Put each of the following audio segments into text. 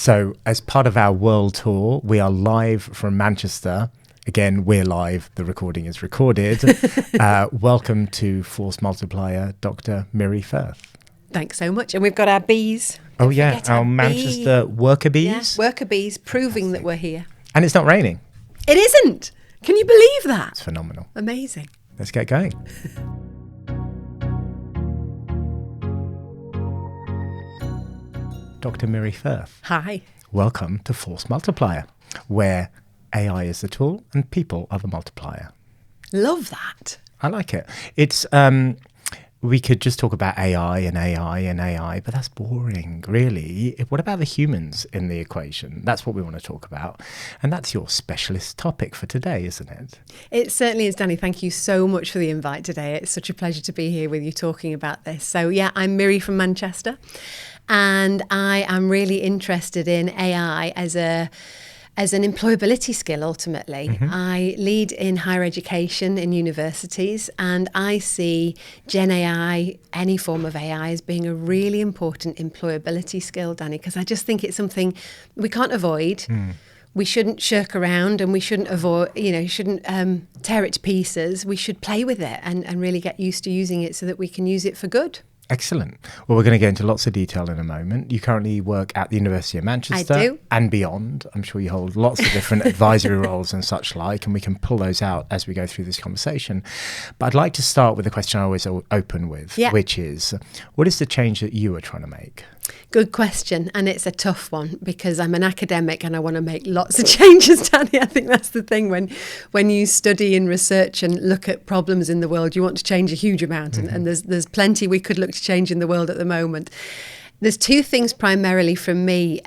So as part of our world tour, we are live from Manchester. Again, we're live. The recording is recorded. Welcome to Force Multiplier, Dr. Miri Firth. Thanks so much. And we've got our bees. Oh, yeah. Our Manchester worker bees. Yeah, worker bees proving that we're here. And it's not raining. It isn't. Can you believe that? It's phenomenal. Amazing. Let's get going. Dr. Miri Firth. Hi. Welcome to Force Multiplier, where AI is the tool and people are the multiplier. Love that. I like it. It's we could just talk about AI and AI and AI, but that's boring, really. What about the humans in the equation? That's what we want to talk about. And that's your specialist topic for today, isn't it? It certainly is, Danny. Thank you so much for the invite today. It's such a pleasure to be here with you talking about this. So, yeah, I'm Miri from Manchester, and I am really interested in AI as an employability skill, ultimately. Mm-hmm. I lead in higher education in universities, and I see Gen AI, any form of AI, as being a really important employability skill, Danny, because I just think it's something we can't avoid. We shouldn't shirk around, and we shouldn't tear it to pieces. We should play with it and really get used to using it so that we can use it for good. Excellent. Well, we're going to get into lots of detail in a moment. You currently work at the University of Manchester. I do. And beyond. I'm sure you hold lots of different advisory roles and such like, and we can pull those out as we go through this conversation. But I'd like to start with a question I always open with, which is, what is the change that you are trying to make? Good question. And it's a tough one because I'm an academic and I want to make lots of changes, Danny. I think that's the thing. When you study and research and look at problems in the world, you want to change a huge amount. Mm-hmm. And there's plenty we could look to change in the world at the moment. There's two things primarily from me.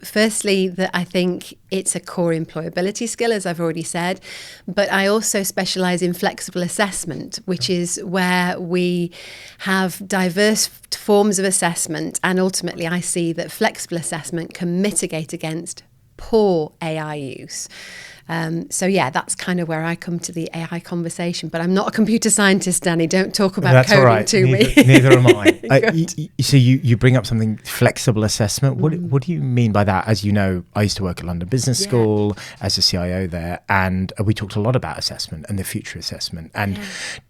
Firstly, that I think it's a core employability skill, as I've already said, but I also specialise in flexible assessment, which is where we have diverse forms of assessment, and ultimately I see that flexible assessment can mitigate against poor AI use. That's kind of where I come to the AI conversation. But I'm not a computer scientist, Danny. Don't talk about coding to me. Neither am I. So you bring up something, flexible assessment. What do you mean by that? As you know, I used to work at London Business School as a CIO there, and we talked a lot about assessment and the future assessment. And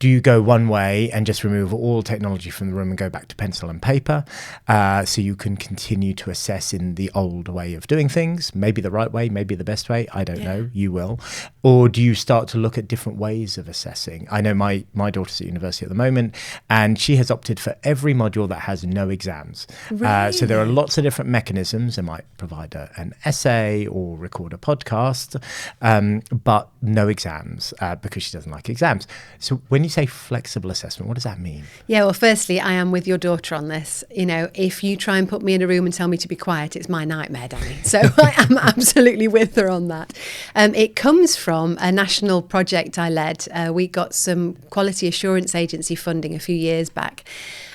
do you go one way and just remove all technology from the room and go back to pencil and paper so you can continue to assess in the old way of doing things? Maybe the right way, maybe the best way. I don't know. You will. Or do you start to look at different ways of assessing? I know my daughter's at university at the moment, and she has opted for every module that has no exams. Really? So there are lots of different mechanisms. They might provide an essay or record a podcast, but no exams because she doesn't like exams. So when you say flexible assessment, what does that mean? Yeah, well, firstly, I am with your daughter on this. You know, if you try and put me in a room and tell me to be quiet, it's my nightmare, Danny. So I am absolutely with her on that. It comes from a national project I led. We got some quality assurance agency funding a few years back,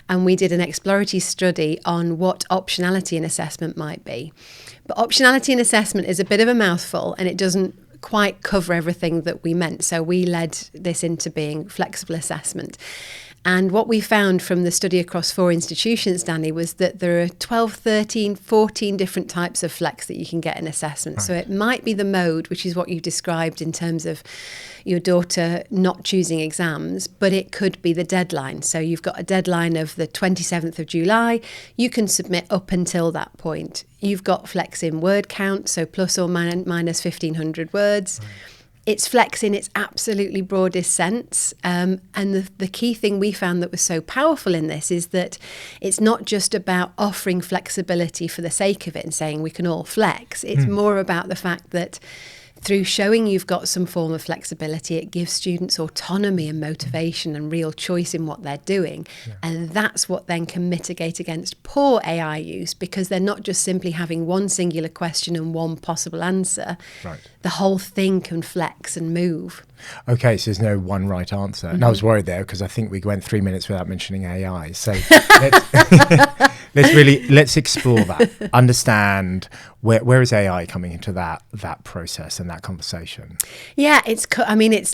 and we did an exploratory study on what optionality in assessment might be. But optionality in assessment is a bit of a mouthful, and it doesn't quite cover everything that we meant. So we led this into being flexible assessment. And what we found from the study across 4 institutions, Danny, was that there are 12, 13, 14 different types of flex that you can get in assessment. Right. So it might be the mode, which is what you described in terms of your daughter not choosing exams, but it could be the deadline. So you've got a deadline of the 27th of July. You can submit up until that point. You've got flex in word count, so plus or minus 1,500 words. Right. It's flex in its absolutely broadest sense. And the key thing we found that was so powerful in this is that it's not just about offering flexibility for the sake of it and saying we can all flex. It's more about the fact that through showing you've got some form of flexibility, it gives students autonomy and motivation and real choice in what they're doing. Yeah. And that's what then can mitigate against poor AI use, because they're not just simply having one singular question and one possible answer. Right. The whole thing can flex and move. Okay, so there's no one right answer. And I was worried there because I think we went 3 minutes without mentioning AI. So let's explore that. Understand Where is AI coming into that process and that conversation? Yeah, it's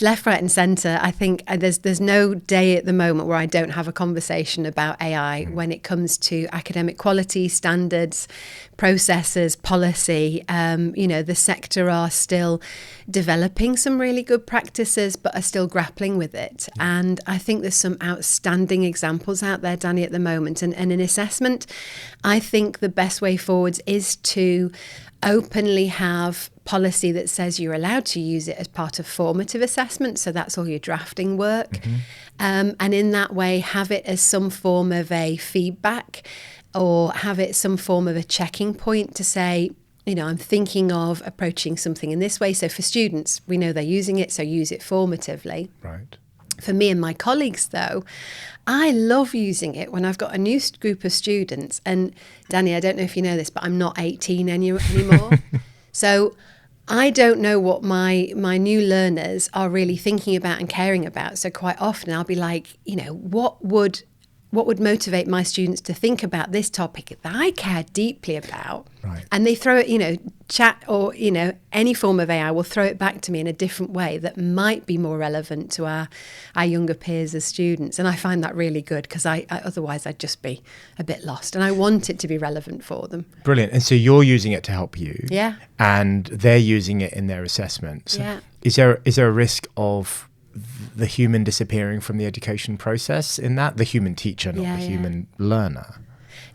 left, right, and centre. I think there's no day at the moment where I don't have a conversation about AI when it comes to academic quality, standards, processes, policy. The sector are still developing some really good practices, but are still grappling with it. And I think there's some outstanding examples out there, Danny, at the moment. And in assessment, I think the best way forwards is to openly have policy that says you're allowed to use it as part of formative assessment. So that's all your drafting work. And in that way, have it as some form of a feedback, or have it some form of a checking point to say, I'm thinking of approaching something in this way. So for students, we know they're using it, so use it formatively. Right. For me and my colleagues, though, I love using it when I've got a new group of students. And Danny, I don't know if you know this, but I'm not 18 anymore. So I don't know what my new learners are really thinking about and caring about. So quite often I'll be like, what would motivate my students to think about this topic that I care deeply about? Right. And they throw it, chat or, any form of AI will throw it back to me in a different way that might be more relevant to our younger peers as students. And I find that really good, because otherwise I'd just be a bit lost. And I want it to be relevant for them. Brilliant. And so you're using it to help you. Yeah. And they're using it in their assessments. Yeah. Is there a risk of the human disappearing from the education process in that? The human teacher, not the human learner?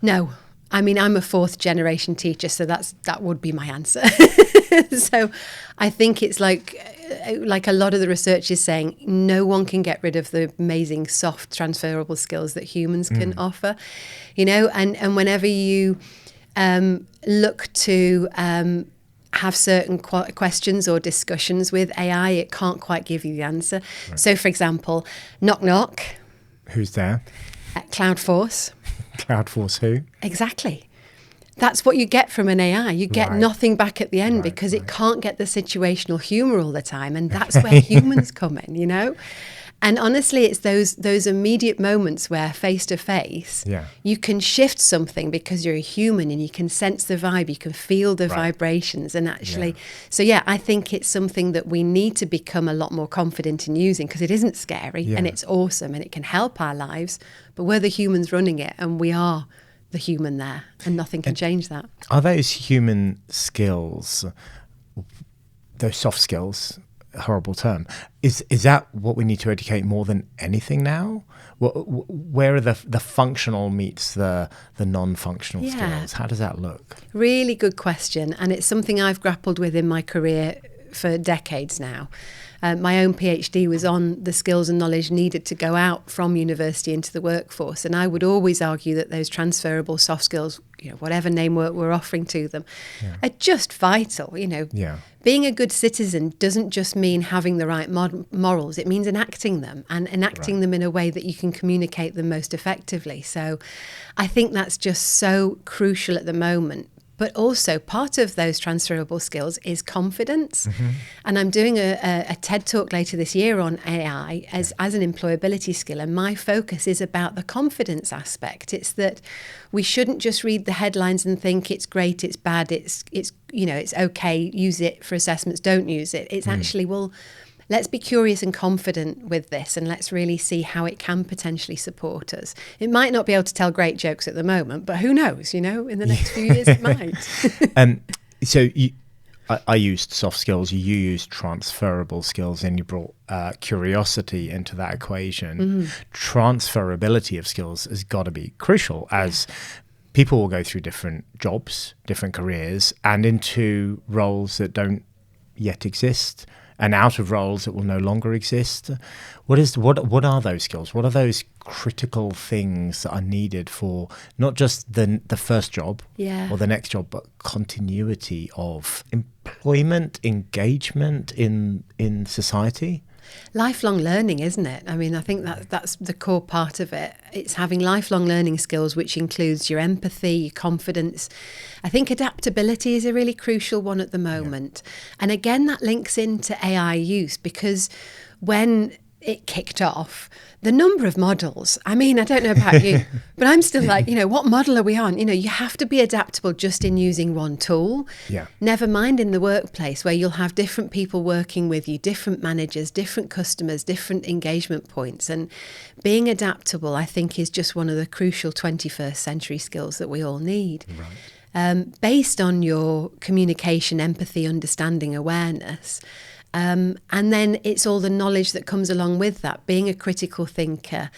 No. I mean, I'm a 4th generation teacher, so that would be my answer. So I think it's like a lot of the research is saying, no one can get rid of the amazing soft transferable skills that humans can offer, and whenever you look to have certain questions or discussions with AI, it can't quite give you the answer. Right. So, for example, knock knock. Who's there? Cloudforce. Cloudforce who? Exactly. That's what you get from an AI. You get nothing back at the end because it can't get the situational humour all the time. And that's where humans come in, And honestly, it's those immediate moments where face-to-face, you can shift something because you're a human and you can sense the vibe, you can feel the vibrations. And actually, I think it's something that we need to become a lot more confident in using, because it isn't scary and it's awesome and it can help our lives. But we're the humans running it, and we are the human there, and nothing can change that. Are those human skills, those soft skills, horrible term, is that what we need to educate more than anything now? Where are the functional meets the non-functional skills? How does that look? Really good question, and it's something I've grappled with in my career for decades now. My own PhD was on the skills and knowledge needed to go out from university into the workforce, and I would always argue that those transferable soft skills, whatever name we're offering to them, are just vital. Being a good citizen doesn't just mean having the right morals, it means enacting them, and enacting them in a way that you can communicate them most effectively. So I think that's just so crucial at the moment. But also part of those transferable skills is confidence. And I'm doing a TED Talk later this year on AI as an employability skill. And my focus is about the confidence aspect. It's that we shouldn't just read the headlines and think it's great, it's bad, it's okay, use it for assessments, don't use it. It's actually, let's be curious and confident with this, and let's really see how it can potentially support us. It might not be able to tell great jokes at the moment, but who knows, in the next few years it might. So I used soft skills, you used transferable skills, and you brought curiosity into that equation. Transferability of skills has got to be crucial, as people will go through different jobs, different careers, and into roles that don't yet exist, and out of roles that will no longer exist. What are those skills? What are those critical things that are needed for not just the first job or the next job, but continuity of employment, engagement in society? Lifelong learning, isn't it? I mean, I think that's the core part of it. It's having lifelong learning skills, which includes your empathy, your confidence. I think adaptability is a really crucial one at the moment. And again, that links into AI use, because when it kicked off, the number of models, I mean, I don't know about you, but I'm still like, what model are we on? You have to be adaptable just in using one tool. Yeah. Never mind in the workplace where you'll have different people working with you, different managers, different customers, different engagement points. And being adaptable, I think, is just one of the crucial 21st century skills that we all need. Right. Based on your communication, empathy, understanding, awareness. And then it's all the knowledge that comes along with that, being a critical thinker,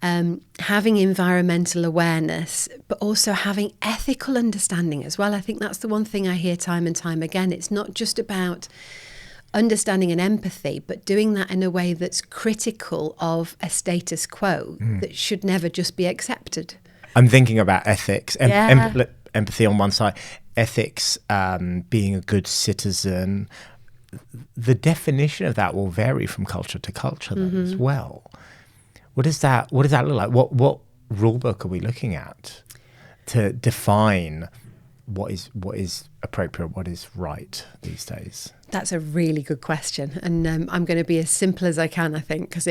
having environmental awareness, but also having ethical understanding as well. I think that's the one thing I hear time and time again. It's not just about understanding and empathy, but doing that in a way that's critical of a status quo that should never just be accepted. I'm thinking about ethics, empathy on one side, ethics, being a good citizen. The definition of that will vary from culture to culture as well. What does that look like? What rule book are we looking at to define what is appropriate, what is right these days? That's a really good question, and I'm going to be as simple as I can, I think, because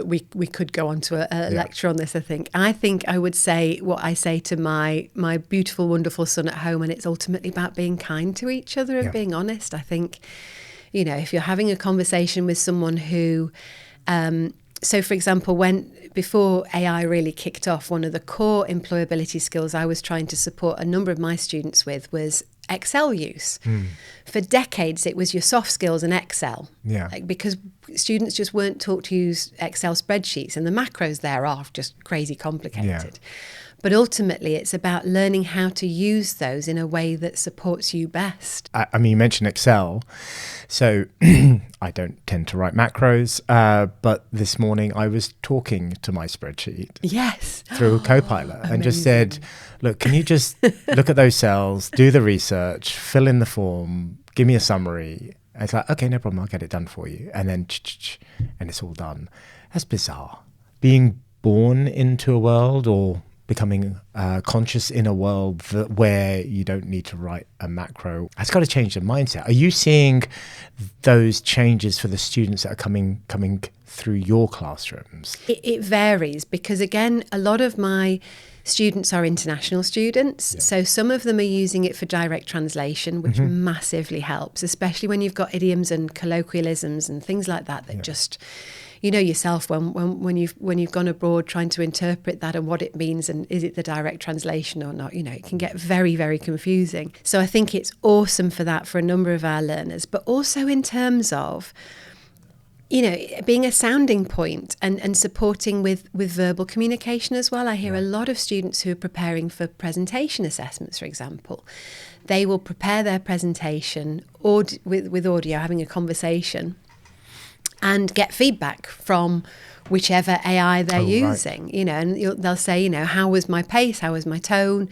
we could go on to a lecture on this. I think I would say what I say to my beautiful, wonderful son at home, and it's ultimately about being kind to each other and being honest. I think, if you're having a conversation with someone who, so for example, before AI really kicked off, one of the core employability skills I was trying to support a number of my students with was Excel use. For decades, it was your soft skills and Excel. Because students just weren't taught to use Excel spreadsheets, and the macros there are just crazy complicated. But ultimately, it's about learning how to use those in a way that supports you best. I mean, you mentioned Excel. So I don't tend to write macros, but this morning I was talking to my spreadsheet through Copilot and just said, look, can you just look at those cells, do the research, fill in the form, give me a summary. And it's like, okay, no problem, I'll get it done for you. And then, and it's all done. That's bizarre. Being born into a world or becoming conscious in a world where you don't need to write a macro, that's got to change the mindset. Are you seeing those changes for the students that are coming through your classrooms? It varies because, again, a lot of my students are international students. So some of them are using it for direct translation, which massively helps, especially when you've got idioms and colloquialisms and things like that just... yourself when you've gone abroad trying to interpret that and what it means and is it the direct translation or not, it can get very, very confusing. So I think it's awesome for that for a number of our learners, but also in terms of, being a sounding point and supporting with verbal communication as well. I hear a lot of students who are preparing for presentation assessments, for example. They will prepare their presentation with audio, having a conversation, and get feedback from whichever AI they're using, and they'll say, how was my pace? How was my tone?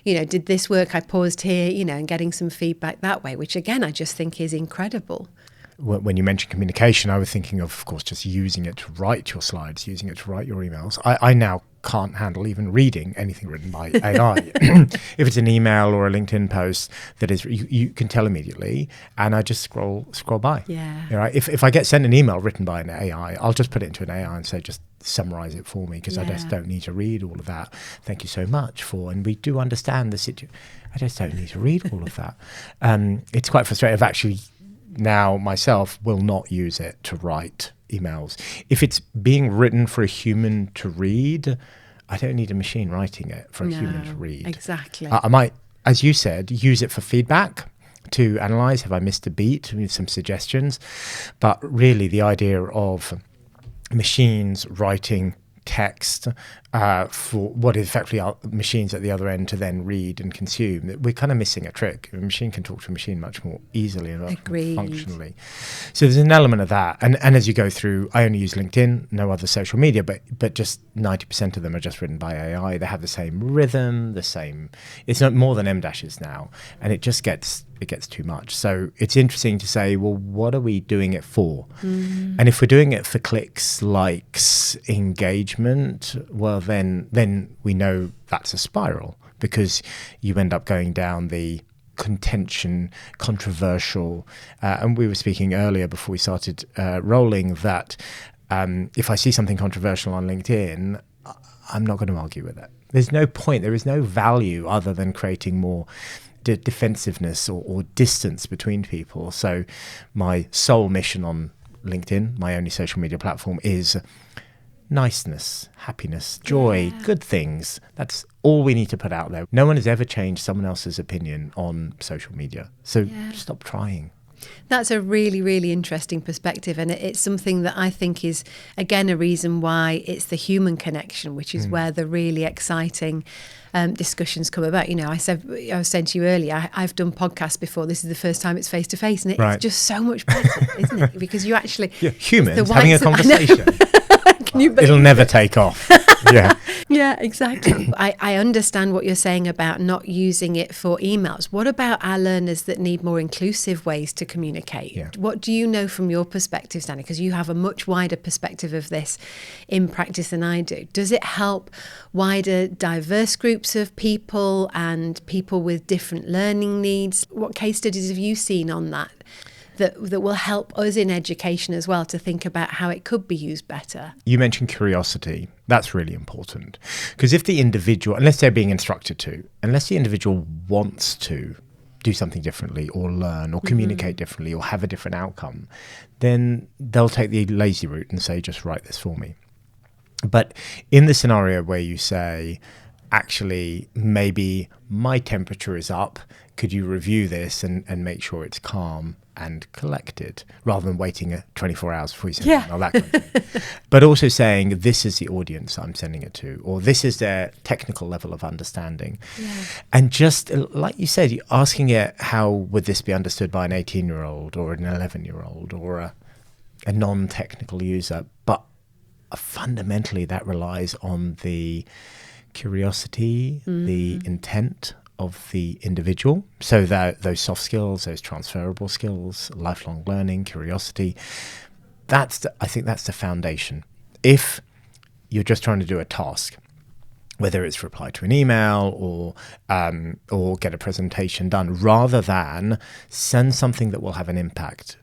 Did this work? I paused here, and getting some feedback that way, which again, I just think is incredible. When you mentioned communication, I was thinking of course, just using it to write your slides, using it to write your emails. I now can't handle even reading anything written by AI. If it's an email or a LinkedIn post that is, you can tell immediately, and I just scroll by. Right? If I get sent an email written by an AI, I'll just put it into an AI and say, just summarize it for me, because I just don't need to read all of that. Thank you so much and we do understand the situation. I just don't need to read all of that. It's quite frustrating. I've actually now myself will not use it to write emails. If it's being written for a human to read, I don't need a machine writing it for a human to read. Exactly. I might, as you said, use it for feedback, to analyze, have I missed a beat, with some suggestions. But really the idea of machines writing text for what effectively are machines at the other end to then read and consume, we're kind of missing a trick. A machine can talk to a machine much more easily and much more functionally. So there's an element of that. And as you go through, I only use LinkedIn, no other social media, but just 90% of them are just written by AI. They have the same rhythm, it's not more than M dashes now, and it gets too much. So it's interesting to say, well, what are we doing it for? And if we're doing it for clicks, likes, engagement, well, then we know that's a spiral, because you end up going down the controversial, and we were speaking earlier before we started rolling, that if I see something controversial on LinkedIn, I'm not going to argue with it. There's no point. There is no value other than creating more defensiveness or distance between people. So my sole mission on LinkedIn, my only social media platform, is niceness, happiness, joy, good things. That's all we need to put out there. No one has ever changed someone else's opinion on social media. So stop trying. That's a really, really interesting perspective. And it's something that I think is, again, a reason why it's the human connection, which is where the really exciting discussions come about. You know, I was saying to you earlier, I've done podcasts before. This is the first time it's face-to-face. And it's just so much better, isn't it? Because you actually... humans having a conversation. It'll never take off. Yeah, exactly. I understand what you're saying about not using it for emails. What about our learners that need more inclusive ways to communicate? Yeah. What do you know from your perspective, Danny? Because you have a much wider perspective of this in practice than I do. Does it help wider, diverse groups of people and people with different learning needs? What case studies have you seen on that will help us in education as well to think about how it could be used better? You mentioned curiosity. That's really important. Because if the individual, unless they're being instructed to, unless the individual wants to do something differently or learn or communicate differently or have a different outcome, then they'll take the lazy route and say, just write this for me. But in the scenario where you say, actually, maybe my temperature is up, could you review this and make sure it's calm and collected, rather than waiting 24 hours before you send it, all that kind of thing. But also saying, this is the audience I'm sending it to, or this is their technical level of understanding. And just like you said, you're asking it, how would this be understood by an 18-year-old or an 11-year-old or a non-technical user? But fundamentally, that relies on the curiosity, the intent of the individual. So that those soft skills, those transferable skills, lifelong learning, curiosity, I think that's the foundation. If you're just trying to do a task, whether it's reply to an email or get a presentation done, rather than send something that will have an impact,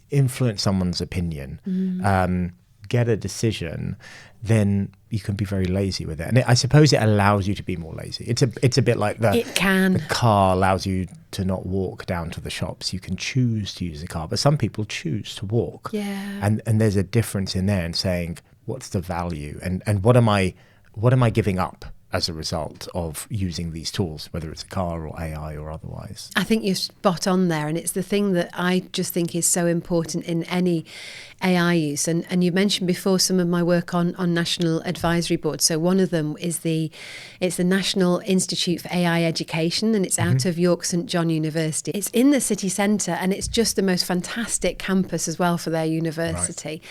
influence someone's opinion, get a decision, then you can be very lazy with it. And I suppose it allows you to be more lazy. It's a bit like the car allows you to not walk down to the shops. You can choose to use a car, but some people choose to walk. And there's a difference in there in saying, what's the value and what am I giving up as a result of using these tools, whether it's a car or AI or otherwise? I think you're spot on there, and it's the thing that I just think is so important in any AI use. And you mentioned before some of my work on national advisory boards. So one of them is it's the National Institute for AI Education, and it's out of York St John University. It's in the city centre, and it's just the most fantastic campus as well for their university.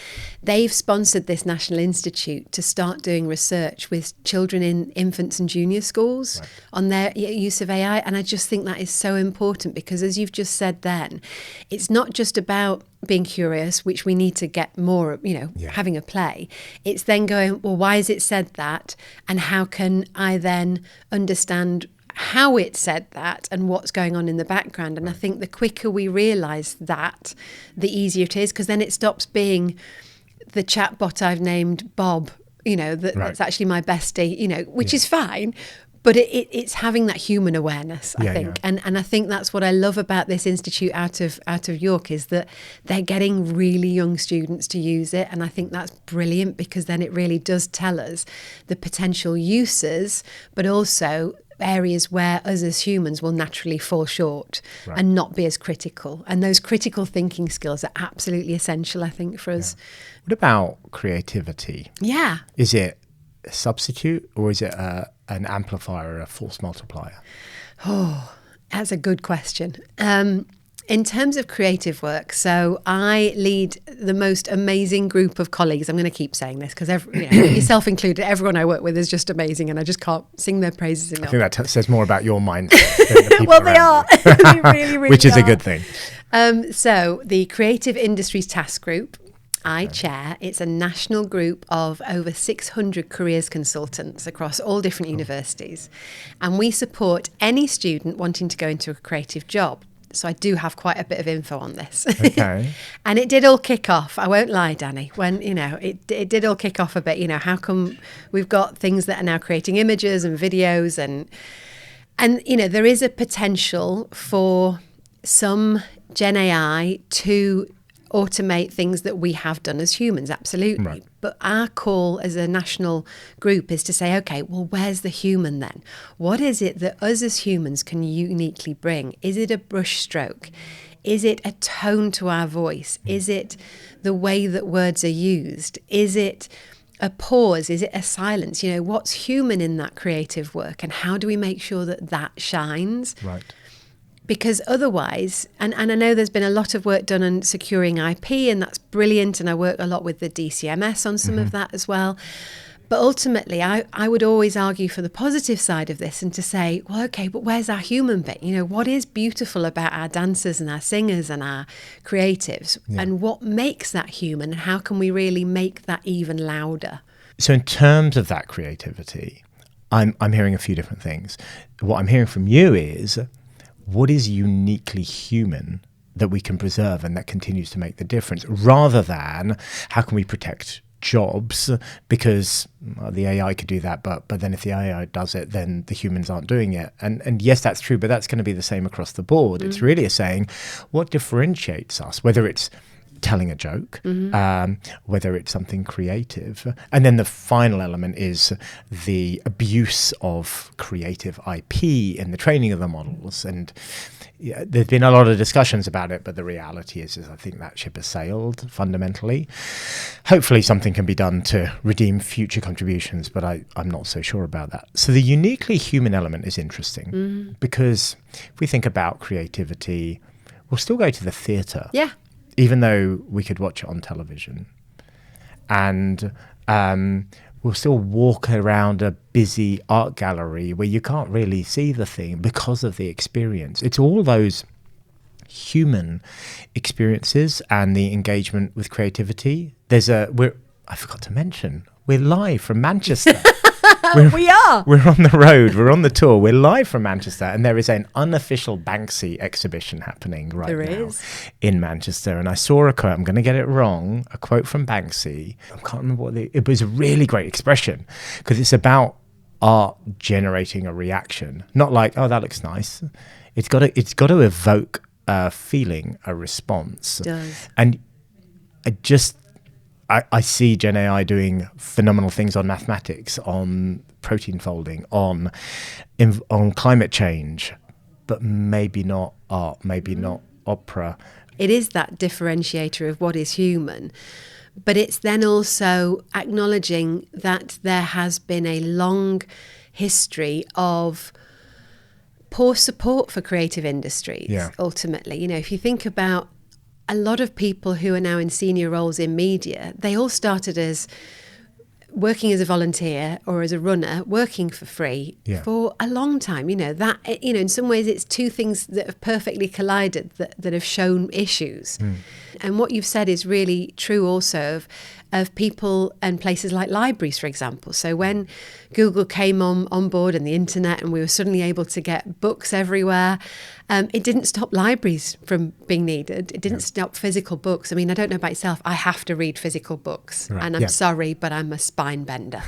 They've sponsored this National Institute to start doing research with children in infants and junior schools on their use of AI. And I just think that is so important, because as you've just said then, it's not just about being curious, which we need to get more, having a play. It's then going, well, why has it said that? And how can I then understand how it said that and what's going on in the background? And I think the quicker we realise that, the easier it is, because then it stops being the chatbot I've named Bob, that's actually my bestie, which is fine. But it's having that human awareness, I think. And I think that's what I love about this institute out of York, is that they're getting really young students to use it. And I think that's brilliant, because then it really does tell us the potential uses, but also areas where us as humans will naturally fall short and not be as critical. And those critical thinking skills are absolutely essential, I think, for us. What about creativity? Yeah. Is it a substitute, or is it an amplifier, a force multiplier? Oh, that's a good question. In terms of creative work, so I lead the most amazing group of colleagues. I'm going to keep saying this because yourself included, everyone I work with is just amazing, and I just can't sing their praises enough. I think that says more about your mindset than the people well, they are. They really, really which is are. a good thing. So the Creative Industries Task Group I chair, it's a national group of over 600 careers consultants across all different universities. And we support any student wanting to go into a creative job. So I do have quite a bit of info on this. Okay. And it did all kick off, I won't lie, Danny, when, it did all kick off a bit, how come we've got things that are now creating images and videos and there is a potential for some Gen AI to automate things that we have done as humans, absolutely. Right. But our call as a national group is to say, okay, well, where's the human then? What is it that us as humans can uniquely bring? Is it a brush stroke? Is it a tone to our voice? Is it the way that words are used? Is it a pause? Is it a silence? What's human in that creative work, and how do we make sure that that shines? Right. Because otherwise, and I know there's been a lot of work done on securing IP, and that's brilliant, and I work a lot with the DCMS on some of that as well. But ultimately, I would always argue for the positive side of this and to say, well, okay, but where's our human bit? What is beautiful about our dancers and our singers and our creatives, and what makes that human, and how can we really make that even louder? So in terms of that creativity, I'm hearing a few different things. What I'm hearing from you is, what is uniquely human that we can preserve and that continues to make the difference, rather than how can we protect jobs, because the AI could do that, but then if the AI does it, then the humans aren't doing it. And yes, that's true, but that's going to be the same across the board. It's really a saying, what differentiates us, whether it's telling a joke, whether it's something creative. And then the final element is the abuse of creative IP in the training of the models. And there's been a lot of discussions about it, but the reality is I think that ship has sailed fundamentally. Hopefully something can be done to redeem future contributions, but I'm not so sure about that. So the uniquely human element is interesting, because if we think about creativity, we'll still go to the theatre. Yeah. Even though we could watch it on television. And we'll still walk around a busy art gallery where you can't really see the thing because of the experience. It's all those human experiences and the engagement with creativity. I forgot to mention, we're live from Manchester. We are. We're on the road. We're on the tour. We're live from Manchester, and there is an unofficial Banksy exhibition happening right now in Manchester. And I saw a quote. I'm going to get it wrong. A quote from Banksy. I can't remember it was a really great expression, because it's about art generating a reaction, not like, oh, that looks nice. It's got to evoke a feeling, a response. It does. And I see Gen AI doing phenomenal things on mathematics, on protein folding, on climate change, but maybe not art, maybe not opera. It is that differentiator of what is human, but it's then also acknowledging that there has been a long history of poor support for creative industries, ultimately. If you think about a lot of people who are now in senior roles in media, they all started as working as a volunteer or as a runner, working for free for a long time. In some ways it's two things that have perfectly collided that have shown issues. And what you've said is really true also of people and places like libraries, for example. So when Google came on board and the internet, and we were suddenly able to get books everywhere, it didn't stop libraries from being needed. It didn't stop physical books. I mean, I don't know about yourself, I have to read physical books, and I'm sorry, but I'm a spine bender.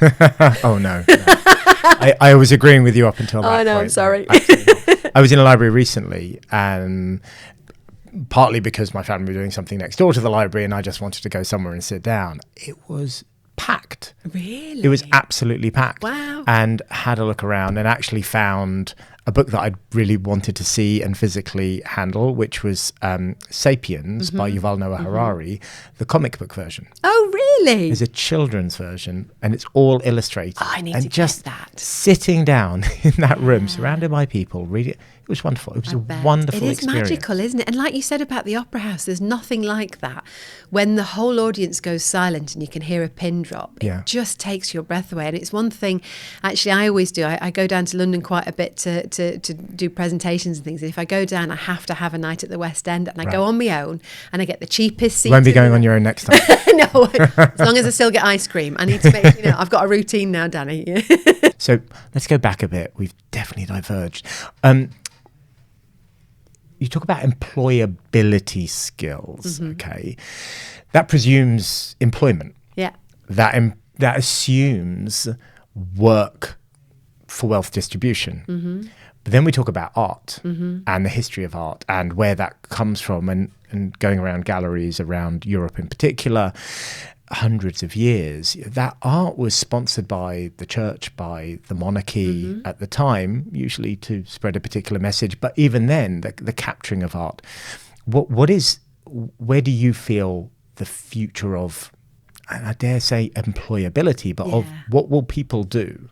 Oh, no. I was agreeing with you up until that point. Oh, no, I'm sorry. I was in a library recently, and partly because my family were doing something next door to the library and I just wanted to go somewhere and sit down. It was packed. Really? It was absolutely packed. Wow. And had a look around and actually found a book that I really wanted to see and physically handle, which was Sapiens by Yuval Noah Harari, the comic book version. Oh, really? There's a children's version, and it's all illustrated. Oh, I need and to just get that. Sitting down in that room, surrounded by people, reading it. It was wonderful. It was a wonderful experience. It is magical, isn't it? And like you said about the Opera House, there's nothing like that. When the whole audience goes silent and you can hear a pin drop, it just takes your breath away. And it's one thing, actually, I always do. I go down to London quite a bit to do presentations and things. And if I go down, I have to have a night at the West End, and I go on my own, and I get the cheapest seat. You won't be going on your own next time. No, as long as I still get ice cream. I need to make, I've got a routine now, Danny. So let's go back a bit. We've definitely diverged. you talk about employability skills, okay? That presumes employment. Yeah. That assumes work for wealth distribution. But then we talk about art and the history of art and where that comes from, and going around galleries around Europe in particular, hundreds of years, that art was sponsored by the church, by the monarchy at the time, usually to spread a particular message. But even then, the capturing of art, where do you feel the future of, I dare say, employability, but of what will people do?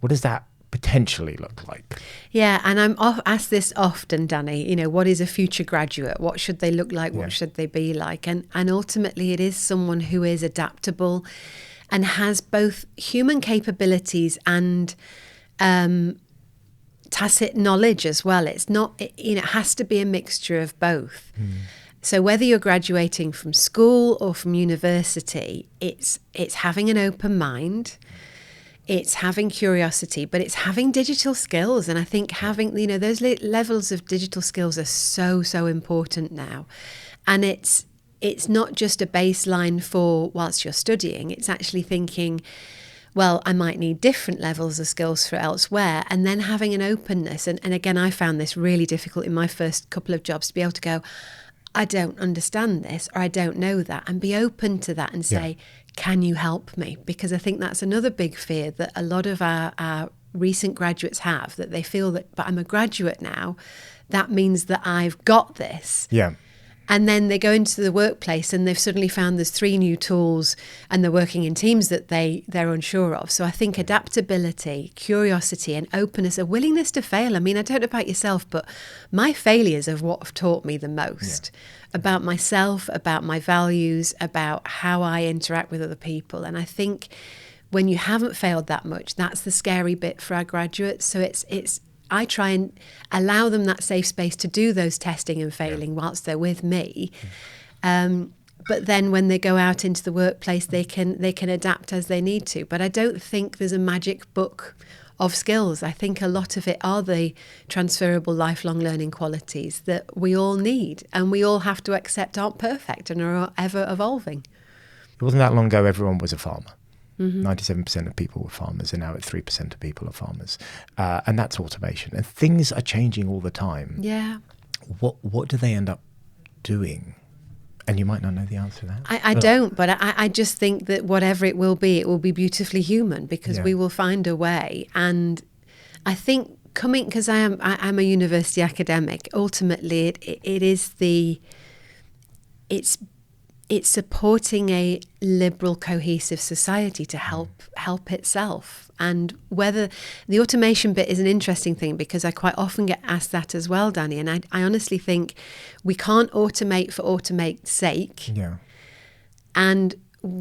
What does that potentially look like? Yeah, and I'm asked this often, Danny, you know, what is a future graduate? What should they look like? What should they be like? And ultimately it is someone who is adaptable and has both human capabilities and tacit knowledge as well. It's not, it has to be a mixture of both. So whether you're graduating from school or from university, it's having an open mind. It's having curiosity, but it's having digital skills. And I think having, you know, those levels of digital skills are so important now. And it's not just a baseline for whilst you're studying. It's actually thinking, well, I might need different levels of skills for elsewhere, and then having an openness. And again, I found this really difficult in my first couple of jobs, to be able to go, I don't understand this, or I don't know that, and be open to that and say, can you help me? Because I think that's another big fear that a lot of our recent graduates have, that they feel that, but I'm a graduate now, that means that I've got this. Yeah. And then they go into the workplace and they've suddenly found there's 3 new tools and they're working in teams that they're unsure of. So I think adaptability, curiosity and openness, a willingness to fail. I mean, I don't know about yourself, but my failures are what have taught me the most about myself, about my values, about how I interact with other people. And I think when you haven't failed that much, that's the scary bit for our graduates. So I try and allow them that safe space to do those testing and failing whilst they're with me. But then when they go out into the workplace, they can adapt as they need to. But I don't think there's a magic book of skills. I think a lot of it are the transferable lifelong learning qualities that we all need and we all have to accept aren't perfect and are ever evolving. It wasn't that long ago everyone was a farmer. 97% of people were farmers, and now it's 3% of people are farmers. And that's automation. And things are changing all the time. Yeah. What do they end up doing? And you might not know the answer to that. I don't, but I just think that whatever it will be beautifully human, because we will find a way. And I think because I'm a university academic, ultimately it's supporting a liberal, cohesive society to help itself. And whether the automation bit is an interesting thing, because I quite often get asked that as well, Danny. And I honestly think we can't automate for automate's sake. Yeah. And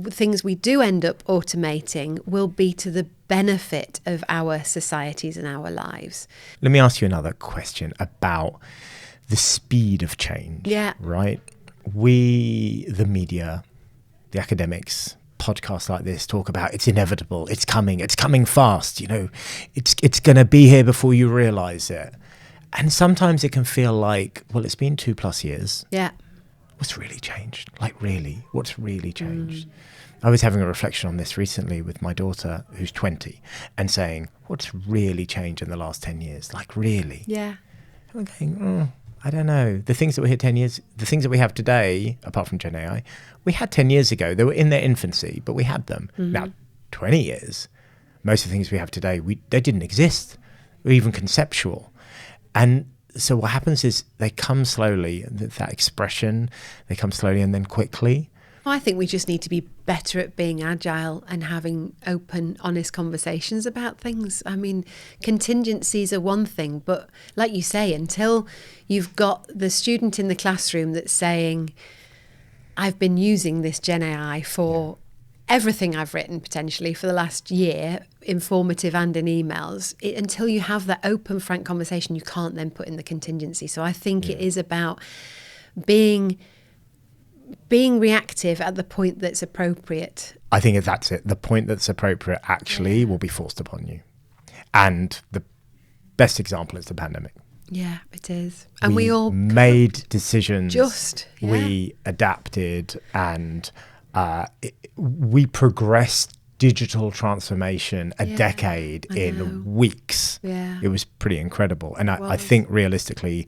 things we do end up automating will be to the benefit of our societies and our lives. Let me ask you another question about the speed of change. Yeah. Right? We, the media, the academics, podcasts like this talk about it's inevitable, it's coming fast, you know, it's going to be here before you realize it. And sometimes it can feel like, well, it's been 2+ years. Yeah. What's really changed? Like, really, what's really changed? I was having a reflection on this recently with my daughter, who's 20, and saying, what's really changed in the last 10 years? Like, really? Yeah. I'm going, I don't know. The things that we had 10 years, the things that we have today, apart from Gen AI, we had 10 years ago. They were in their infancy, but we had them. Now, 20 years, most of the things we have today, they didn't exist, or even conceptual. And so what happens is they come slowly, that expression, they come slowly and then quickly. I think we just need to be better at being agile and having open, honest conversations about things. I mean, contingencies are one thing, but like you say, until you've got the student in the classroom that's saying, I've been using this Gen AI for everything I've written potentially for the last year, informative and in emails, until you have that open, frank conversation, you can't then put in the contingency. So I think it is about being reactive at the point that's appropriate. I think that's it. The point that's appropriate actually will be forced upon you. And the best example is the pandemic. Yeah, it is. And we all made decisions. Yeah. We adapted, and we progressed digital transformation a decade in weeks. Yeah. It was pretty incredible. And I think realistically,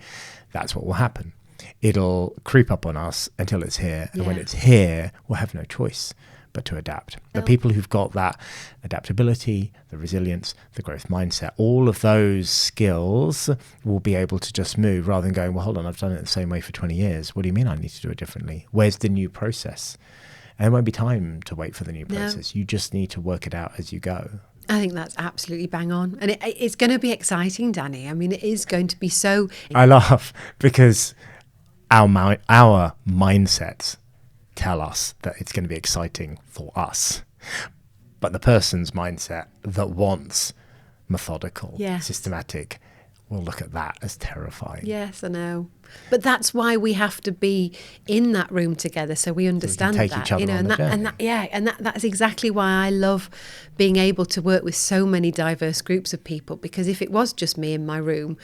that's what will happen. It'll creep up on us until it's here. And when it's here, we'll have no choice but to adapt. The people who've got that adaptability, the resilience, the growth mindset, all of those skills will be able to just move rather than going, well, hold on, I've done it the same way for 20 years. What do you mean I need to do it differently? Where's the new process? And there won't be time to wait for the new process. You just need to work it out as you go. I think that's absolutely bang on. And it's going to be exciting, Danny. I mean, it is going to be so... I laugh because our mindsets tell us that it's going to be exciting for us. But the person's mindset that wants methodical, systematic, will look at that as terrifying. Yes, I know. But that's why we have to be in that room together, so we understand so we can take each other on the journey. And that's exactly why I love being able to work with so many diverse groups of people, because if it was just me in my room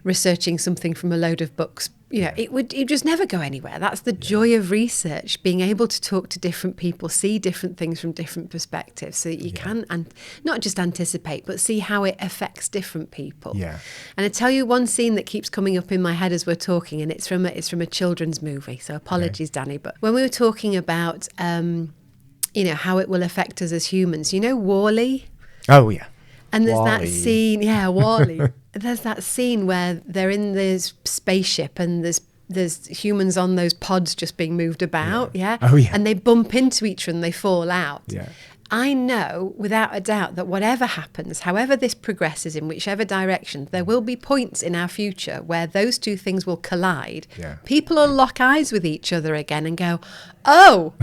researching something from a load of books, it would just never go anywhere. That's the joy of research, being able to talk to different people, see different things from different perspectives, so that you can, and not just anticipate, but see how it affects different people. Yeah. And I tell you one scene that keeps coming up in my head as we're talking, and it's from a children's movie. So apologies, Danny, but when we were talking about, how it will affect us as humans, WALL-E? Oh yeah. And there's that scene, WALL-E. There's that scene where they're in this spaceship and there's humans on those pods just being moved about, Oh yeah. and they bump into each other and they fall out. Yeah. I know without a doubt that whatever happens, however this progresses in whichever direction, there will be points in our future where those two things will collide. Yeah. People will lock eyes with each other again and go, oh,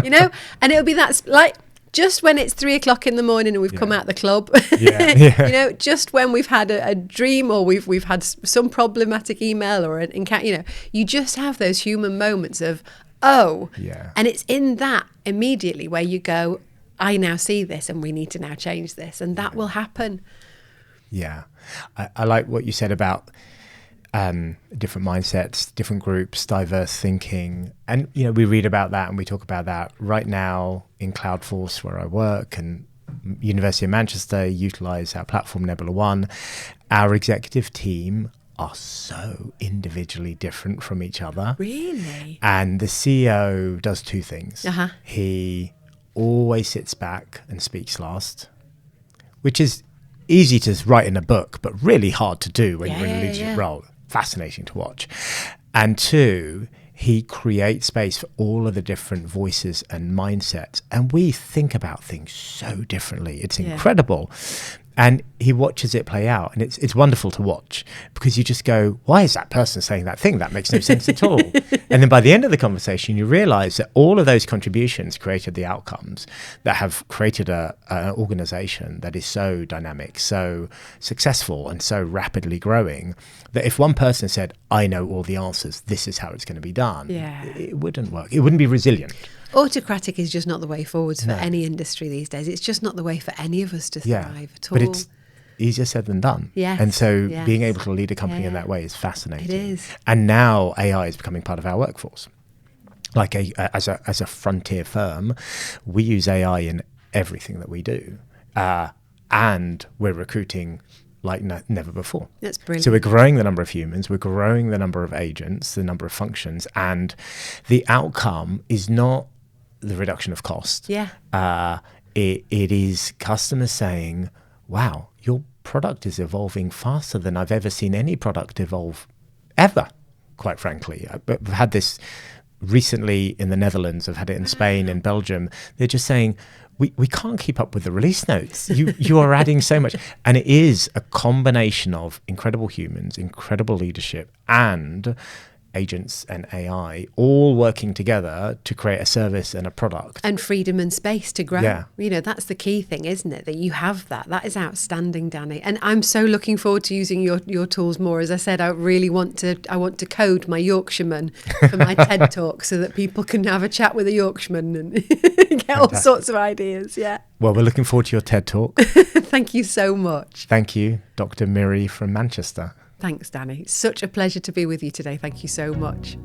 and it'll be just when it's 3:00 in the morning and we've come out the club, just when we've had a dream or we've had some problematic email or an encounter, you just have those human moments of, and it's in that immediately where you go, I now see this and we need to now change this, and that will happen. Yeah. I like what you said about different mindsets, different groups, diverse thinking. And, we read about that and we talk about that right now in Cloudforce, where I work, and University of Manchester utilise our platform Nebula One. Our executive team are so individually different from each other. Really? And the CEO does two things. He always sits back and speaks last, which is easy to write in a book, but really hard to do when you're in a leadership role. Fascinating to watch. And two, he creates space for all of the different voices and mindsets. And we think about things so differently. It's incredible. And he watches it play out. And it's wonderful to watch, because you just go, why is that person saying that thing? That makes no sense at all. And then by the end of the conversation, you realize that all of those contributions created the outcomes that have created an organization that is so dynamic, so successful, and so rapidly growing, that if one person said, I know all the answers, this is how it's going to be done, it wouldn't work. It wouldn't be resilient. Autocratic is just not the way forwards for any industry these days. It's just not the way for any of us to thrive at all. But it's easier said than done. Yes. And so being able to lead a company in that way is fascinating. It is. And now AI is becoming part of our workforce. Like as a frontier firm, we use AI in everything that we do. And we're recruiting like never before. That's brilliant. So we're growing the number of humans, we're growing the number of agents, the number of functions, and the outcome is not the reduction of cost. It is customers saying, wow, your product is evolving faster than I've ever seen any product evolve ever, quite frankly. I've had this recently in the Netherlands, I've had it in Spain and Belgium. They're just saying, we can't keep up with the release notes. You are adding so much. And it is a combination of incredible humans, incredible leadership, and agents and AI all working together to create a service and a product. And freedom and space to grow. Yeah. That's the key thing, isn't it? That you have that. That is outstanding, Danny. And I'm so looking forward to using your tools more. As I said, I want to code my Yorkshireman for my TED Talk so that people can have a chat with a Yorkshireman and get all sorts of ideas. Yeah. Well, we're looking forward to your TED Talk. Thank you so much. Thank you, Dr. Miri from Manchester. Thanks, Danny. It's such a pleasure to be with you today. Thank you so much.